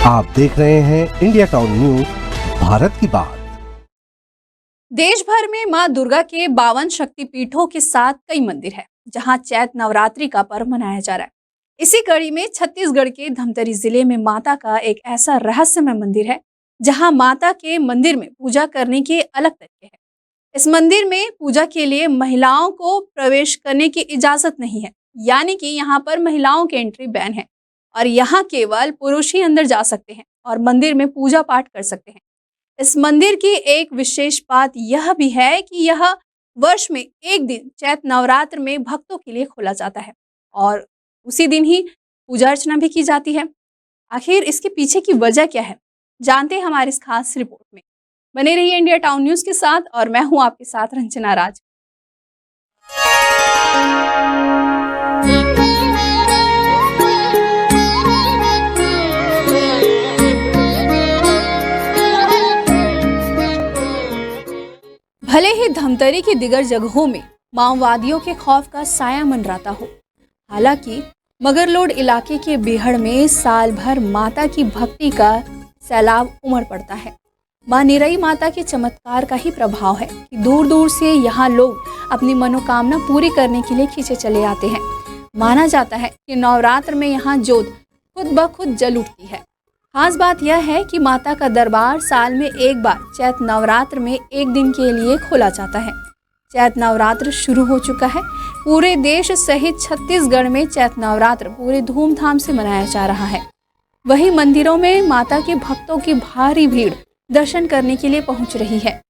आप देख रहे हैं इंडिया टाउन न्यूज, भारत की बात। देश भर में मां दुर्गा के 52 शक्तिपीठों के साथ कई मंदिर हैं, जहां चैत्र नवरात्रि का पर्व मनाया जा रहा है। इसी कड़ी में छत्तीसगढ़ के धमतरी जिले में माता का एक ऐसा रहस्यमय मंदिर है, जहां माता के मंदिर में पूजा करने के अलग तरीके हैं। इस मंदिर में पूजा के लिए महिलाओं को प्रवेश करने की इजाजत नहीं है, यानी कि यहाँ पर महिलाओं की एंट्री बैन है और यहाँ केवल पुरुष ही अंदर जा सकते हैं और मंदिर में पूजा पाठ कर सकते हैं। इस मंदिर की एक विशेष बात यह भी है कि यह वर्ष में एक दिन चैत्र नवरात्र में भक्तों के लिए खोला जाता है और उसी दिन ही पूजा अर्चना भी की जाती है। आखिर इसके पीछे की वजह क्या है, जानते हैं हमारी इस खास रिपोर्ट में। बने रहिए इंडिया टाउन न्यूज के साथ और मैं हूं आपके साथ रंजना राज। भले ही धमतरी की दिगर जगहों में माओवादियों के खौफ का साया मंडराता हो, हालांकि मगरलोड इलाके के बेहड़ में साल भर माता की भक्ति का सैलाब उमड़ पड़ता है। मां निरई माता के चमत्कार का ही प्रभाव है कि दूर दूर से यहाँ लोग अपनी मनोकामना पूरी करने के लिए खींचे चले आते हैं। माना जाता है कि नवरात्र में यहाँ जोत खुद ब खुद जल उठती है। खास बात यह है कि माता का दरबार साल में एक बार चैत्र नवरात्र में एक दिन के लिए खोला जाता है। चैत्र नवरात्र शुरू हो चुका है। पूरे देश सहित छत्तीसगढ़ में चैत्र नवरात्र पूरे धूमधाम से मनाया जा रहा है। वहीं मंदिरों में माता के भक्तों की भारी भीड़ दर्शन करने के लिए पहुंच रही है।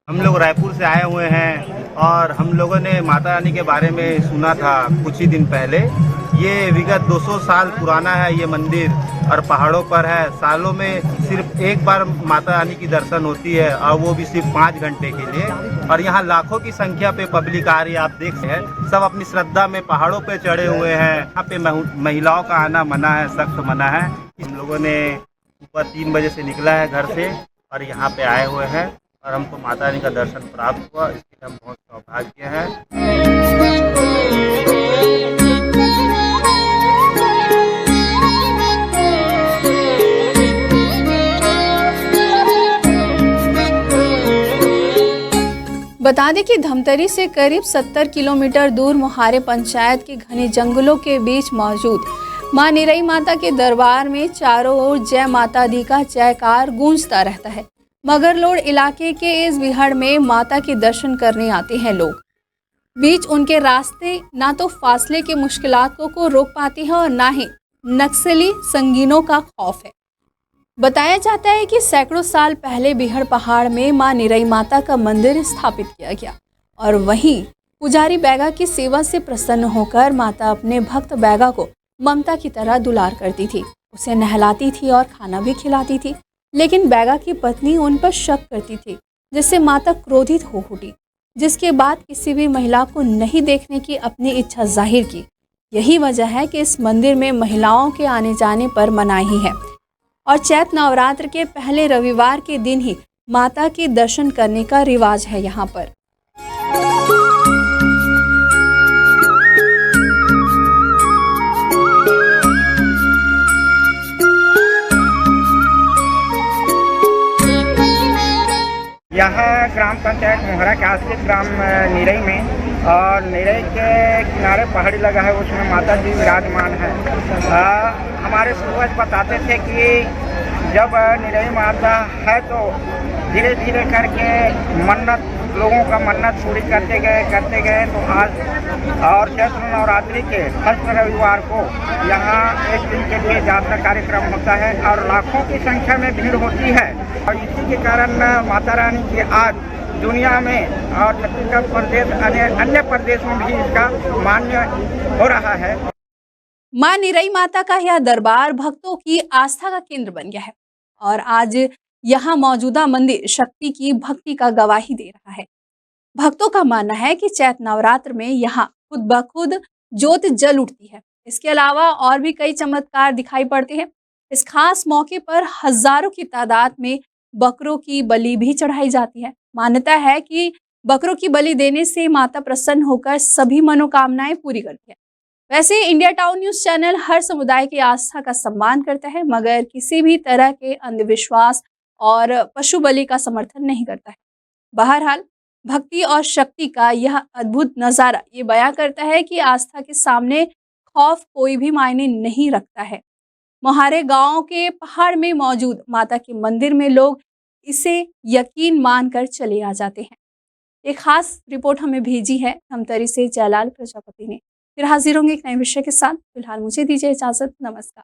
हम लोग रायपुर से आए हुए हैं और हम लोगों ने माता रानी के बारे में सुना था कुछ ही दिन पहले। ये विगत 200 साल पुराना है ये मंदिर और पहाड़ों पर है। सालों में सिर्फ एक बार माता रानी की दर्शन होती है और वो भी सिर्फ 5 घंटे के लिए। और यहाँ लाखों की संख्या पे पब्लिक आ रही है। आप देख रहे हैं सब अपनी श्रद्धा में पहाड़ों पे चढ़े हुए हैं। यहाँ पे महिलाओं का आना मना है, सख्त मना है। हम लोगों ने ऊपर 3 बजे से निकला है घर से और यहाँ पे आए हुए हैं और हमको माता रानी का दर्शन प्राप्त हुआ, इसके लिए हम बहुत सौभाग्य हैं। बता दें कि धमतरी से करीब 70 किलोमीटर दूर मोहारे पंचायत के घने जंगलों के बीच मौजूद मां निरई माता के दरबार में चारों ओर जय माता दी का जयकार गूंजता रहता है। मगरलोड इलाके के इस विहड़ में माता के दर्शन करने आते हैं लोग। बीच उनके रास्ते ना तो फासले के मुश्किलातों को रोक पाती है और ना ही नक्सली संगीनों का खौफ है। बताया जाता है कि सैकड़ों साल पहले बिहड़ पहाड़ में मां निरई माता का मंदिर स्थापित किया गया और वहीं पुजारी बैगा की सेवा से प्रसन्न होकर माता अपने भक्त बैगा को ममता की तरह दुलार करती थी, उसे नहलाती थी और खाना भी खिलाती थी। लेकिन बैगा की पत्नी उन पर शक करती थी, जिससे माता क्रोधित हो उठी, जिसके बाद किसी भी महिला को नहीं देखने की अपनी इच्छा जाहिर की। यही वजह है कि इस मंदिर में महिलाओं के आने जाने पर मनाही है और चैत्र नवरात्र के पहले रविवार के दिन ही माता के दर्शन करने का रिवाज है यहाँ पर। यहाँ ग्राम पंचायत मोहरा के आश्रित ग्राम निरई में और निरई के किनारे पहाड़ी लगा है, उसमें माता जी विराजमान है। हमारे पूर्वज बताते थे कि जब निरई माता है तो धीरे धीरे करके मन्नत लोगों का मन्नत पूरी करते गए तो आज और चैत्र नवरात्रि के फर्स्ट रविवार को यहाँ एक दिन के लिए जातरा कार्यक्रम होता है और लाखों की संख्या में भीड़ होती है। और इसी के कारण माता रानी की आज दुनिया में और छत्तीसगढ़ प्रदेश अन्य प्रदेशों में भी इसका मान्य हो रहा है। मां निरई माता का यह दरबार भक्तों की आस्था का केंद्र बन गया है और आज यहाँ मौजूदा मंदिर शक्ति की भक्ति का गवाही दे रहा है। भक्तों का मानना है कि चैत्र नवरात्र में यहाँ खुद ब खुद ज्योत जल उठती है। इसके अलावा और भी कई चमत्कार दिखाई पड़ते हैं। इस खास मौके पर हजारों की तादाद में बकरों की बलि भी चढ़ाई जाती है। मान्यता है कि बकरों की बलि देने से माता प्रसन्न होकर सभी मनोकामनाएं पूरी करती है। वैसे इंडिया टाउन न्यूज चैनल हर समुदाय की आस्था का सम्मान करता है, मगर किसी भी तरह के अंधविश्वास और पशु बलि का समर्थन नहीं करता है। बहरहाल, भक्ति और शक्ति का यह अद्भुत नज़ारा ये बयां करता है कि आस्था के सामने खौफ कोई भी मायने नहीं रखता है। मोहारे गांव के पहाड़ में मौजूद माता के मंदिर में लोग इसे यकीन मानकर चले आ जाते हैं। एक खास रिपोर्ट हमें भेजी है धमतरी से जयलाल प्रजापति ने। फिर हाजिर होंगे एक नए विषय के साथ। फिलहाल मुझे दीजिए इजाजत। नमस्कार।